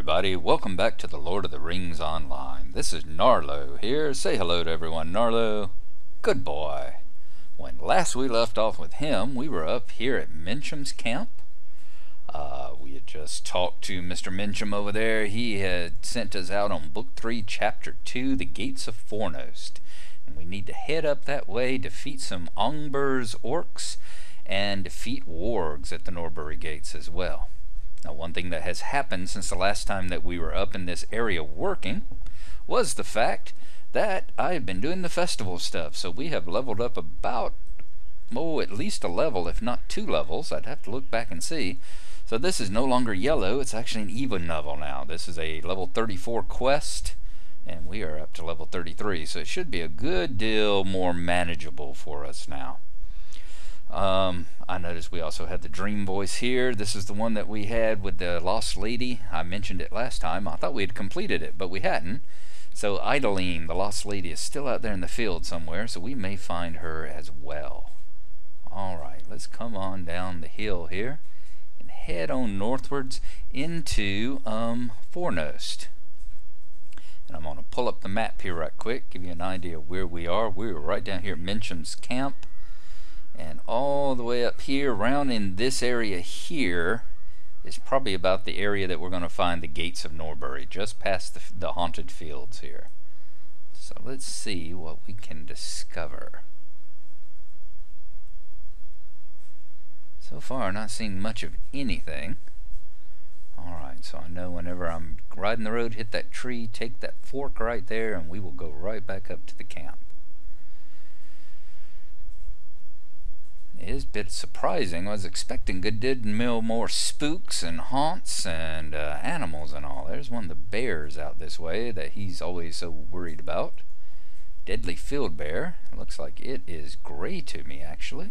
everybody, welcome back to the Lord of the Rings Online. This is Gnarlo here. Say hello to everyone, Gnarlo. Good boy. When last we left off with him, we were up here at Mencham's camp. We had just talked to Mr. Mencham over there. He had sent us out on Book 3, Chapter 2, The Gates of Fornost. And we need to head up that way, defeat some Ongbur's orcs, and defeat wargs at the Norbury gates as well. Now, one thing that has happened since the last time that we were up in this area working was the fact that I've been doing the festival stuff. So we have leveled up about, at least a level, if not 2 levels. I'd have to look back and see. So this is no longer yellow, it's actually an even level now. This is a level 34 quest, and we are up to level 33. So it should be a good deal more manageable for us now. I noticed we also had the dream voice here. This is the one that we had with the lost lady. I mentioned it last time. I thought we had completed it, but we hadn't. So Idaline, the lost lady, is still out there in the field somewhere, so we may find her as well. Alright, let's come on down the hill here and head on northwards into Fornost. And I'm going to pull up the map here right quick, give you an idea of where we are. We're right down here at Mencham's camp. And all the way up here, around in this area here, is probably about the area that we're going to find the gates of Norbury, just past the haunted fields here. So let's see what we can discover. So far, not seeing much of anything. Alright, so I know whenever I'm riding the road, hit that tree, take that fork right there, and we will go right back up to the camp. It is a bit surprising. I was expecting good deal more spooks and haunts and animals and all. There's one of the bears out this way that he's always so worried about. Deadly field bear. It looks like it is gray to me, actually.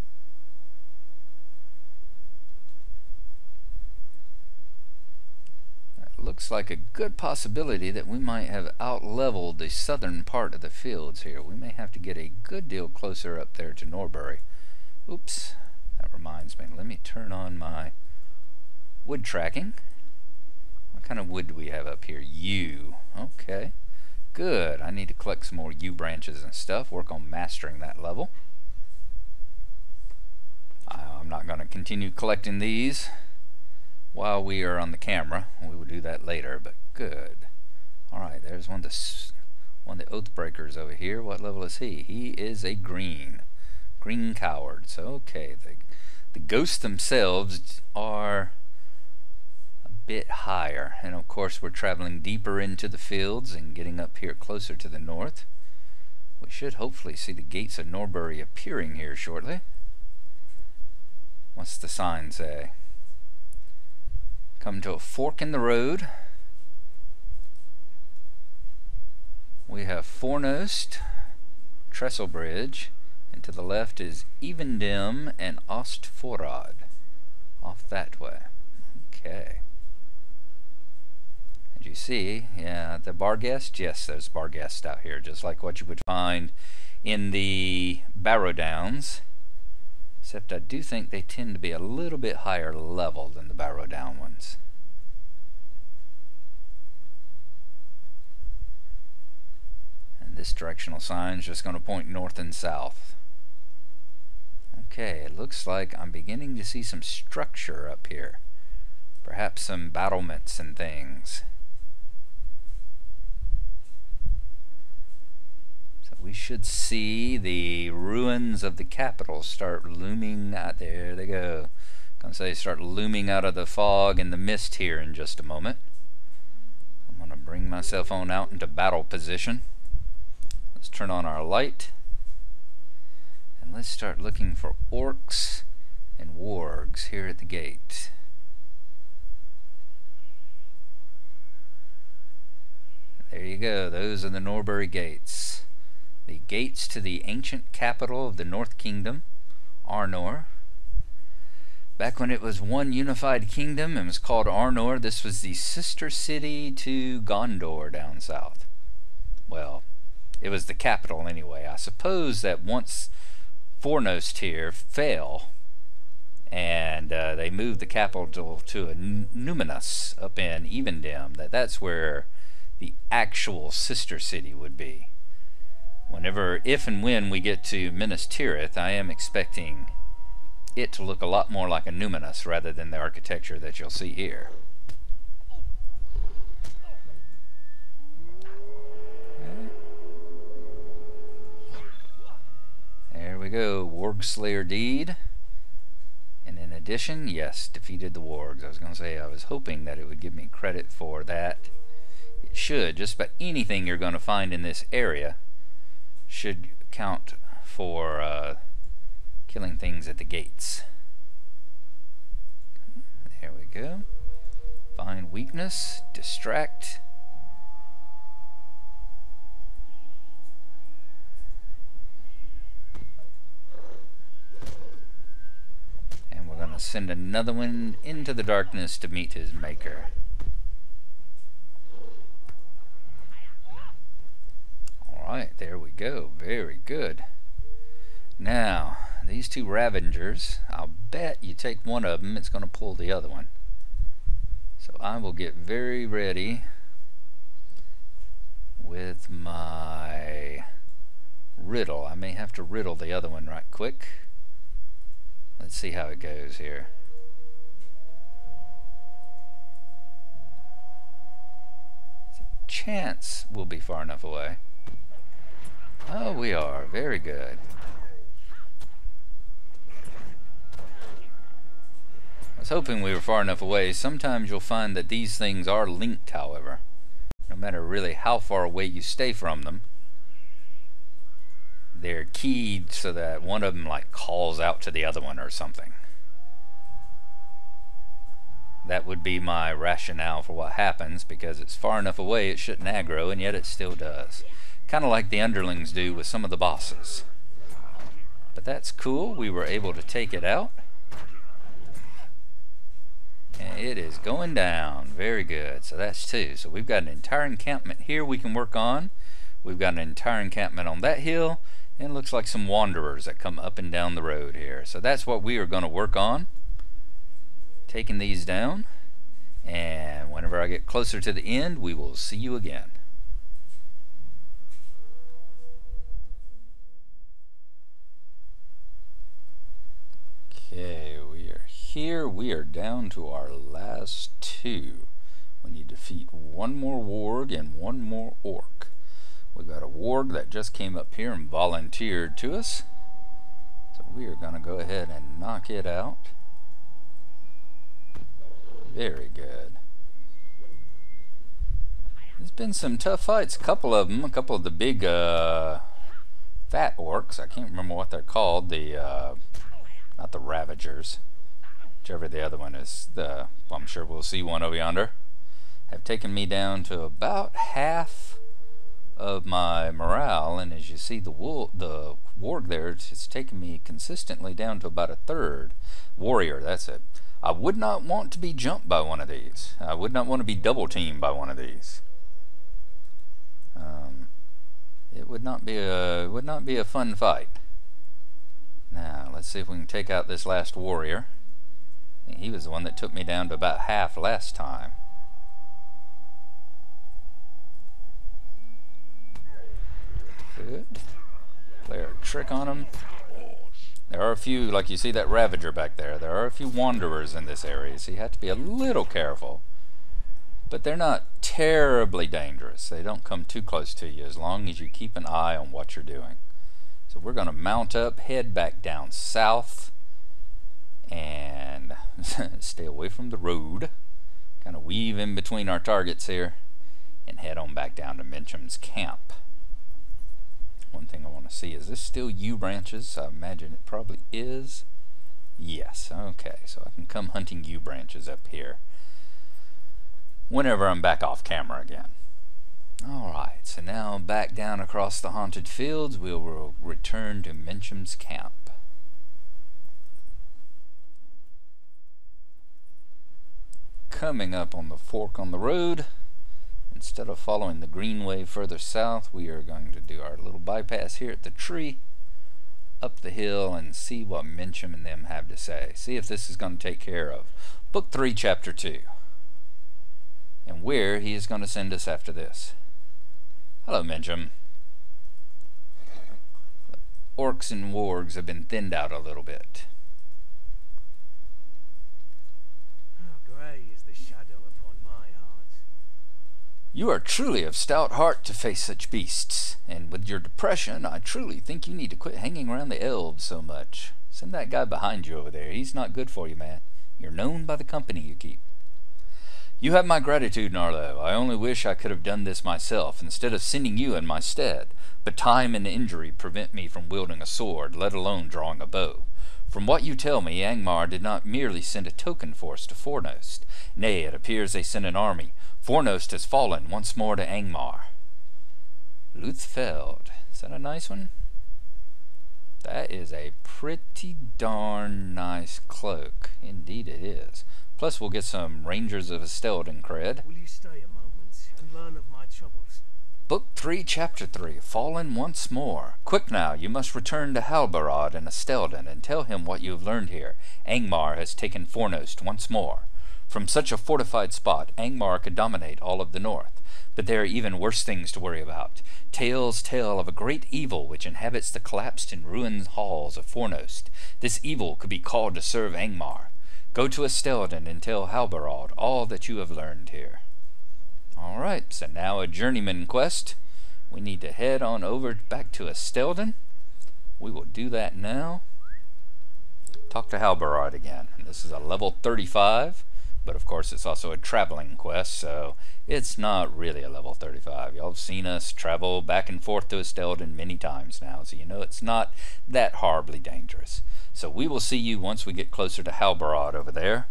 It looks like a good possibility that we might have out-leveled the southern part of the fields here. We may have to get a good deal closer up there to Norbury. Oops, that reminds me. Let me turn on my wood tracking. What kind of wood do we have up here? Yew. Okay, good. I need to collect some more yew branches and stuff, work on mastering that level. I'm not going to continue collecting these while we are on the camera. We will do that later, but good. Alright, there's one of the Oathbreakers over here. What level is he? He is a green cowards. Okay, the ghosts themselves are a bit higher, and of course we're traveling deeper into the fields and getting up here closer to the north. We should hopefully see the gates of Norbury appearing here shortly. What's the sign say? Come to a fork in the road. We have Fornost, Trestlebridge, and to the left is Evendim and Ostforad. Off that way. Okay. As you see, yeah, the Barghest, yes, there's Barghest out here, just like what you would find in the Barrow Downs. Except I do think they tend to be a little bit higher level than the Barrow Down ones. And this directional sign is just going to point north and south. Okay, it looks like I'm beginning to see some structure up here. Perhaps some battlements and things. So we should see the ruins of the capital start looming out. There they go. I'm going to say start looming out of the fog and the mist here in just a moment. I'm going to bring myself on out into battle position. Let's turn on our light. And let's start looking for orcs and wargs here at the gate. There you go. Those are the Norbury gates. The gates to the ancient capital of the North Kingdom, Arnor. Back when it was one unified kingdom and was called Arnor, this was the sister city to Gondor down south. Well, it was the capital anyway. I suppose that once Fornost here fell and they moved the capital to a Numinus up in Evendim. That's where the actual sister city would be. If and when we get to Minas Tirith, I am expecting it to look a lot more like a Numinus rather than the architecture that you'll see here. There we go, Warg Slayer deed. And in addition, yes, defeated the wargs. I was going to say, I was hoping that it would give me credit for that. It should. Just about anything you're going to find in this area should count for killing things at the gates. There we go. Find weakness, distract. And we're going to send another one into the darkness to meet his maker. Alright, there we go. Very good. Now, these two Ravengers, I'll bet you take one of them, it's going to pull the other one. So I will get very ready with my riddle. I may have to riddle the other one right quick. Let's see how it goes here. There's a chance we'll be far enough away. Oh, we are. Very good. I was hoping we were far enough away. Sometimes you'll find that these things are linked, however. No matter really how far away you stay from them, they're keyed so that one of them like calls out to the other one or something. That would be my rationale for what happens, because it's far enough away it shouldn't aggro, and yet it still does. Kind of like the underlings do with some of the bosses. But that's cool. We were able to take it out. And it is going down. Very good. So that's two. So we've got an entire encampment here we can work on. We've got an entire encampment on that hill. And it looks like some wanderers that come up and down the road here. So that's what we are going to work on. Taking these down. And whenever I get closer to the end, we will see you again. Okay, we are here. We are down to our last two. We need to defeat one more warg and one more orc. We got a warg that just came up here and volunteered to us. So we are going to go ahead and knock it out. Very good. There's been some tough fights. A couple of them. A couple of the big fat orcs. I can't remember what they're called. The not the Ravagers, whichever the other one is. Well, I'm sure we'll see one over yonder. Have taken me down to about half of my morale, and as you see the warg there, it's taken me consistently down to about a third. Warrior, that's it. I would not want to be jumped by one of these. I would not want to be double teamed by one of these. It would not be a fun fight. Now, let's see if we can take out this last warrior. He was the one that took me down to about half last time. Good. Play a trick on him. There are a few, like you see that Ravager back there, there are a few wanderers in this area, so you have to be a little careful. But they're not terribly dangerous. They don't come too close to you as long as you keep an eye on what you're doing. So we're going to mount up, head back down south, and stay away from the road. Kind of weave in between our targets here, and head on back down to Mincham's camp. One thing I want to see, is this still yew branches? I imagine it probably is. Yes, okay, so I can come hunting yew branches up here whenever I'm back off camera again. Alright, so now back down across the haunted fields, we will return to Mincham's camp. Coming up on the fork on the road, instead of following the greenway further south, we are going to do our little bypass here at the tree up the hill and see what Mincham and them have to say. See if this is going to take care of Book 3, Chapter 2. And where he is going to send us after this. Hello, Mincham. Orcs and wargs have been thinned out a little bit. Grey is the shadow upon my heart. You are truly of stout heart to face such beasts, and with your depression, I truly think you need to quit hanging around the elves so much. Send that guy behind you over there. He's not good for you, man. You're known by the company you keep. You have my gratitude, Gnarlo. I only wish I could have done this myself, instead of sending you in my stead. But time and injury prevent me from wielding a sword, let alone drawing a bow. From what you tell me, Angmar did not merely send a token force to Fornost. Nay, it appears they sent an army. Fornost has fallen once more to Angmar. Luthfeld. Is that a nice one? That is a pretty darn nice cloak. Indeed it is. Plus we'll get some Rangers of Estelden cred. Will you stay a moment and learn of my troubles? Book 3, Chapter 3, Fallen Once More. Quick now, you must return to Halbarad and Estelden and tell him what you have learned here. Angmar has taken Fornost once more. From such a fortified spot, Angmar could dominate all of the north. But there are even worse things to worry about. Tales tell of a great evil which inhabits the collapsed and ruined halls of Fornost. This evil could be called to serve Angmar. Go to Estelden and tell Halbarad all that you have learned here. Alright, so now a journeyman quest. We need to head on over back to Estelden. We will do that now. Talk to Halbarad again. This is a level 35, but of course it's also a traveling quest, so it's not really a level 35. Y'all have seen us travel back and forth to Estelden many times now, so you know it's not that horribly dangerous. So we will see you once we get closer to Halbarad over there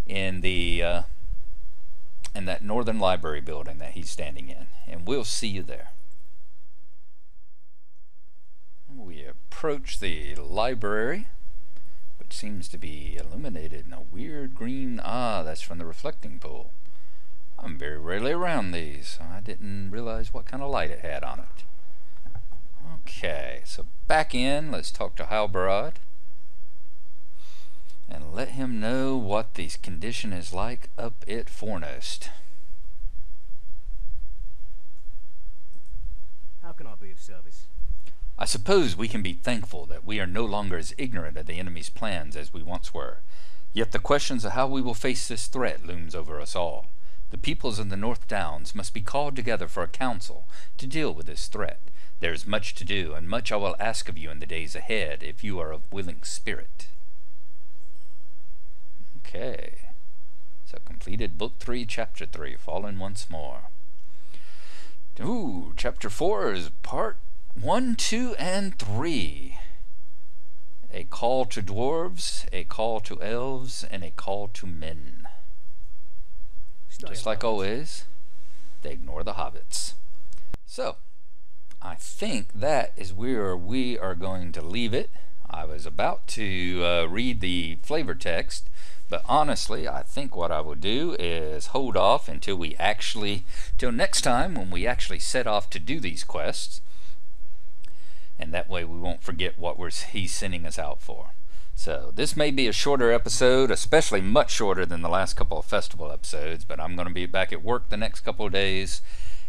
in the in that northern library building that he's standing in, and we'll see you there. We approach the library, which seems to be illuminated in a weird green. Ah, that's from the reflecting pool. I'm very rarely around these, so I didn't realize what kind of light it had on it. Okay, so back in, let's talk to Halbarad and let him know what the condition is like up at Fornost. How can I be of service? I suppose we can be thankful that we are no longer as ignorant of the enemy's plans as we once were. Yet the questions of how we will face this threat looms over us all. The peoples of the North Downs must be called together for a council to deal with this threat. There is much to do, and much I will ask of you in the days ahead, if you are of willing spirit. Okay, so completed Book 3, Chapter 3, Fallen Once More. Ooh, Chapter 4 is Part 1, 2, and 3. A call to dwarves, a call to elves, and a call to men. Just like always, they ignore the hobbits. So, I think that is where we are going to leave it. I was about to read the flavor text, but honestly, I think what I will do is hold off until next time when we actually set off to do these quests. And that way we won't forget what he's sending us out for. So this may be a shorter episode, especially much shorter than the last couple of festival episodes, but I'm going to be back at work the next couple of days,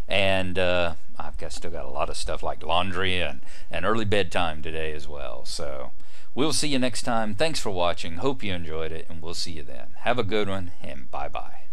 and still got a lot of stuff like laundry and early bedtime today as well. So we'll see you next time. Thanks for watching. Hope you enjoyed it, and we'll see you then. Have a good one, and bye-bye.